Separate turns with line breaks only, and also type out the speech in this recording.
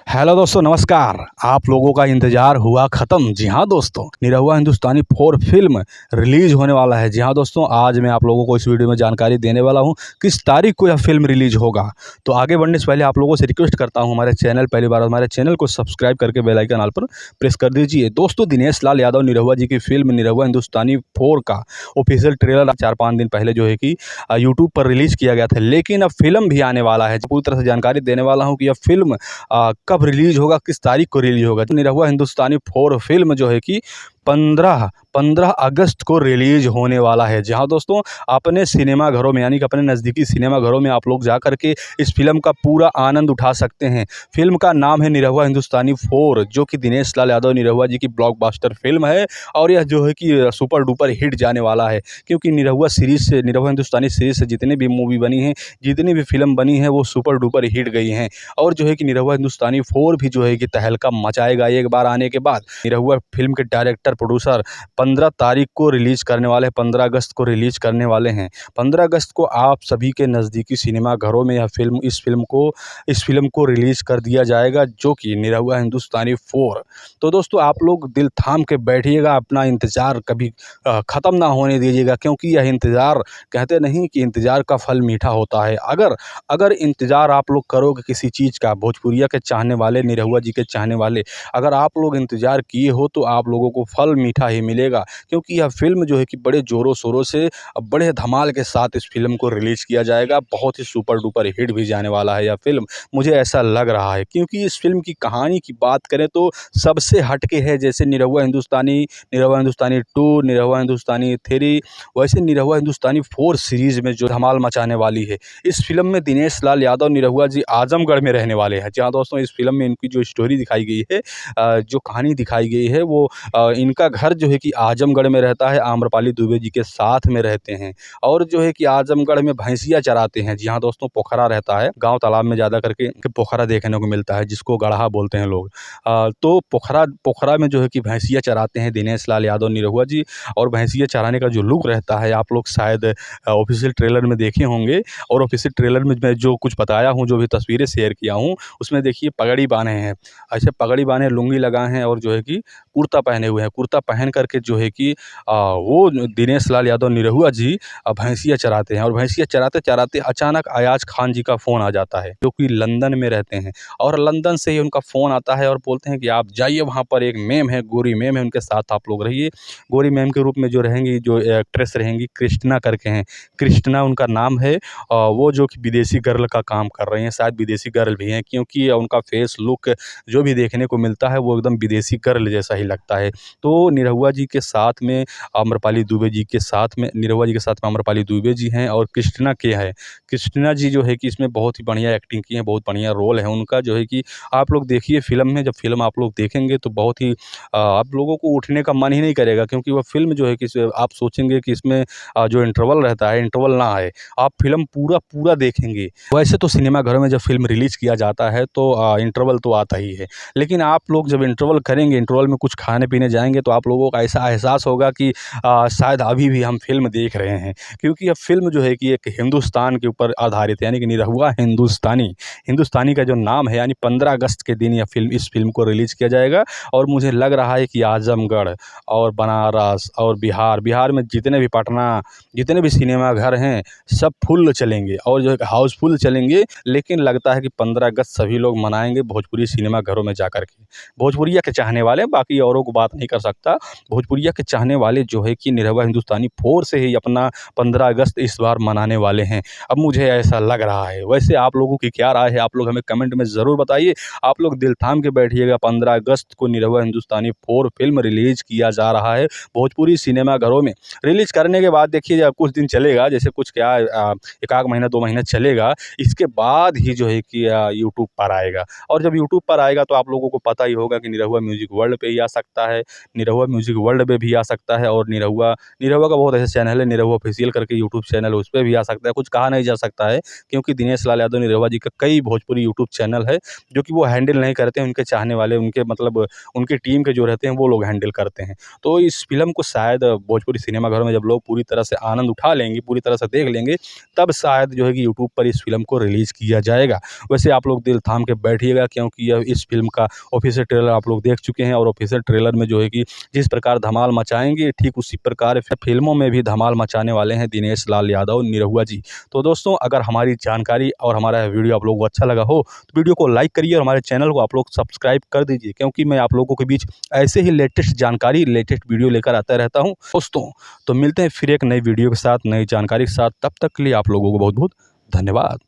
Hello दोस्तों, नमस्कार। आप लोगों का इंतजार हुआ खत्म। जी हाँ दोस्तों, निरहुआ हिंदुस्तानी 4 फिल्म रिलीज होने वाला है। जी हाँ दोस्तों, आज मैं आप लोगों को इस वीडियो में जानकारी देने वाला हूँ किस तारीख को यह फिल्म रिलीज होगा। तो आगे बढ़ने से पहले आप लोगों से रिक्वेस्ट करता हूँ, हमारे चैनल पहली बार हमारे चैनल को सब्सक्राइब करके बेल आइकन ऑल पर प्रेस कर दीजिए। दोस्तों, दिनेश लाल यादव निरहुआ जी की फिल्म निरहुआ हिंदुस्तानी 4 का ऑफिशियल ट्रेलर 4-5 दिन पहले जो है कि यूट्यूब पर रिलीज किया गया था, लेकिन अब फिल्म भी आने वाला है। पूरी तरह से जानकारी देने वाला हूँ कि यह फिल्म कब रिलीज होगा, किस तारीख को रिलीज होगा। तो निरहुआ हिंदुस्तानी 4 फिल्म जो है कि 15 अगस्त को रिलीज होने वाला है। जहां दोस्तों, अपने सिनेमाघरों में यानी कि अपने नज़दीकी सिनेमाघरों में आप लोग जा कर के इस फिल्म का पूरा आनंद उठा सकते हैं। फिल्म का नाम है निरहुआ हिंदुस्तानी 4, जो कि दिनेश लाल यादव निरहुआ जी की ब्लॉकबस्टर फिल्म है और यह जो है कि सुपर डुपर हिट जाने वाला है, क्योंकि निरहुआ सीरीज से, निरहुआ हिंदुस्तानी सीरीज से जितनी भी मूवी बनी हैं, जितनी भी फिल्म बनी है, वो सुपर डुपर हिट गई हैं। और जो है कि निरहुआ हिंदुस्तानी 4 भी जो है कि तहलका मचाएगा एक बार आने के बाद। निरहुआ फिल्म के डायरेक्टर प्रोड्यूसर 15 तारीख को रिलीज करने वाले हैं, 15 अगस्त को रिलीज करने वाले हैं। 15 अगस्त को आप सभी के नज़दीकी सिनेमाघरों में यह फिल्म इस फिल्म को रिलीज कर दिया जाएगा, जो कि निरहुआ हिंदुस्तानी 4। तो दोस्तों, आप लोग दिल थाम के बैठिएगा, अपना इंतज़ार कभी ख़त्म ना होने दीजिएगा, क्योंकि यह इंतज़ार, कहते नहीं कि इंतज़ार का फल मीठा होता है। अगर इंतज़ार आप लोग करोगे किसी चीज़ का, भोजपुरिया के चाहने वाले, निरहुआ जी के चाहने वाले, अगर आप लोग इंतज़ार किए हो तो आप लोगों को फल मीठा ही मिलेगा, क्योंकि यह फ़िल्म जो है कि बड़े ज़ोरों-शोरों से, बड़े धमाल के साथ इस फ़िल्म को रिलीज़ किया जाएगा। बहुत ही सुपर डुपर हिट भी जाने वाला है यह फ़िल्म, मुझे ऐसा लग रहा है। क्योंकि इस फ़िल्म की कहानी की बात करें तो सबसे हट के है। जैसे निरहुआ हिंदुस्तानी 2, निरहुआ हिंदुस्तानी 3, वैसे निरहुआ हिंदुस्तानी 4 सीरीज़ में जो धमाल मचाने वाली है। इस फ़िल्म में दिनेश लाल यादव निरहुआ जी आजमगढ़ में रहने वाले हैं। जी हाँ दोस्तों, इस फ़िल्म में इनकी जो स्टोरी दिखाई गई है, जो कहानी दिखाई गई है, वो इनका घर जो है कि आजमगढ़ में रहता है, आम्रपाली दुबे जी के साथ में रहते हैं और जो है कि आजमगढ़ में भैंसिया चराते हैं। जी हाँ दोस्तों, पोखरा रहता है, गाँव तालाब में ज़्यादा करके पोखरा देखने को मिलता है, जिसको गड़हा बोलते हैं लोग। तो पोखरा में जो है कि भैंसिया चराते हैं दिनेश लाल यादव निरहुआ जी। और भैंसिया चराने का जो लुक रहता है, आप लोग शायद ऑफिशियल ट्रेलर में देखे होंगे। और ऑफिशियल ट्रेलर में मैं जो कुछ बताया हूँ, जो भी तस्वीरें शेयर किया हूँ, उसमें देखिए पगड़ी बाँधे हैं, ऐसे पगड़ी बाँधे, लुंगी लगाए हैं और जो है कि कुर्ता पहने हुए हैं। कुर्ता पहन करके जो है कि वो दिनेश लाल यादव निरहुआ जी भैंसिया चराते हैं और भैंसिया चराते-चराते अचानक अयाज खान जी का फ़ोन आ जाता है, जो कि लंदन में रहते हैं। और लंदन से ही उनका फ़ोन आता है और बोलते हैं कि आप जाइए, वहाँ पर एक मैम है, गोरी मैम है, उनके साथ आप लोग रहिए। गोरी मैम के रूप में जो रहेंगी, जो एक्ट्रेस रहेंगी, कृष्णा करके हैं, कृष्णा उनका नाम है। वो जो कि विदेशी गर्ल का काम कर रही हैं, शायद विदेशी गर्ल भी हैं, क्योंकि उनका फेस लुक जो भी देखने को मिलता है, वो एकदम विदेशी गर्ल जैसा ही लगता है। तो निरहुआ जी के साथ में आम्रपाली दुबे जी के साथ में, निरहुआ जी के साथ में आम्रपाली दुबे जी हैं और कृष्णा के है। कृष्णा जी जो है कि इसमें बहुत ही बढ़िया एक्टिंग की है, बहुत बढ़िया रोल है उनका, जो है कि आप लोग देखिए फ़िल्म में। जब फ़िल्म आप लोग देखेंगे तो बहुत ही आप लोगों को उठने का मन ही नहीं करेगा, क्योंकि वह फ़िल्म जो है कि आप सोचेंगे कि इसमें जो इंटरवल रहता है, इंटरवल ना आए, आप फ़िल्म पूरा देखेंगे। वैसे तो सिनेमाघरों में जब फ़िल्म रिलीज़ किया जाता है तो इंटरवल तो आता ही है, लेकिन आप लोग जब इंटरवल करेंगे, इंटरवल में कुछ खाने-पीने जाएँगे, तो आप लोगों को ऐसा एहसास होगा कि शायद अभी भी हम फ़िल्म देख रहे हैं। क्योंकि यह फ़िल्म जो है कि एक हिंदुस्तान के ऊपर आधारित है, यानी कि निरहुआ हिंदुस्तानी का जो नाम है, यानी 15 अगस्त के दिन इस फ़िल्म को रिलीज़ किया जाएगा। और मुझे लग रहा है कि आज़मगढ़ और बनारस और बिहार में जितने भी, पटना, जितने भी सिनेमाघर हैं, सब फुल चलेंगे और जो है हाउसफुल चलेंगे। लेकिन लगता है कि 15 अगस्त सभी लोग मनाएँगे भोजपुरी सिनेमाघरों में जा कर के। भोजपुरिया के चाहने वाले, बाकी औरों को बात नहीं कर सकता। भोजपुरिया के चाहने वाले जो है कि निरहुआ हिंदुस्तानी 4 से ही अपना 15 अगस्त इस बार मनाने वाले हैं। अब मुझे ऐसा लग रहा है। वैसे आप लोगों की क्या राय है? आप लोग हमें कमेंट में ज़रूर बताइए। आप लोग दिल थाम के बैठिएगा, 15 अगस्त को निरहुआ हिंदुस्तानी 4 फ़िल्म रिलीज़ किया जा रहा है भोजपुरी सिनेमाघरों में। रिलीज़ करने के बाद देखिए, जब कुछ दिन चलेगा, जैसे कुछ क्या 1 आध महीना 2 महीना चलेगा, इसके बाद ही जो है कि यूट्यूब पर आएगा। और जब यूट्यूब पर आएगा तो आप लोगों को पता ही होगा कि निरहुआ म्यूज़िक वर्ल्ड पे ही आ सकता है, निरहुआ म्यूज़िक वर्ल्ड पे भी आ सकता है और निरहुआ निरहुआ का बहुत ऐसे चैनल है, निरहुआ ऑफिशियल करके यूट्यूब चैनल है, उस पे भी आ सकता है। कुछ कहा नहीं जा सकता है क्योंकि दिनेश लाल यादव निरहुआ जी का कई भोजपुरी यूट्यूब चैनल है, जो कि वो हैंडल नहीं करते हैं, उनके चाहने वाले, उनके मतलब उनकी टीम के जो रहते हैं वो लोग हैंडल करते हैं। तो इस फ़िल्म को शायद भोजपुरी सिनेमाघरों में जब लोग पूरी तरह से आनंद उठा लेंगे, पूरी तरह से देख लेंगे, तब शायद जो है कि यूट्यूब पर इस फ़िल्म को रिलीज़ किया जाएगा। वैसे आप लोग दिल थाम के बैठिएगा क्योंकि यह इस फ़िल्म का ऑफ़िशियल ट्रेलर आप लोग देख चुके हैं और ऑफ़िशियल ट्रेलर में जो है कि जिस प्रकार धमाल मचाएँगे, ठीक उसी प्रकार फ़िल्मों में भी धमाल मचाने वाले हैं दिनेश लाल यादव निरहुआ जी। तो दोस्तों, अगर हमारी जानकारी और हमारा वीडियो आप लोगों को अच्छा लगा हो, तो वीडियो को लाइक करिए और हमारे चैनल को आप लोग सब्सक्राइब कर दीजिए क्योंकि मैं आप लोगों के बीच ऐसे ही लेटेस्ट जानकारी, लेटेस्ट वीडियो लेकर आता रहता हूँ। दोस्तों, तो मिलते हैं फिर एक नई वीडियो के साथ, नई जानकारी के साथ। तब तक के लिए आप लोगों को बहुत-बहुत धन्यवाद।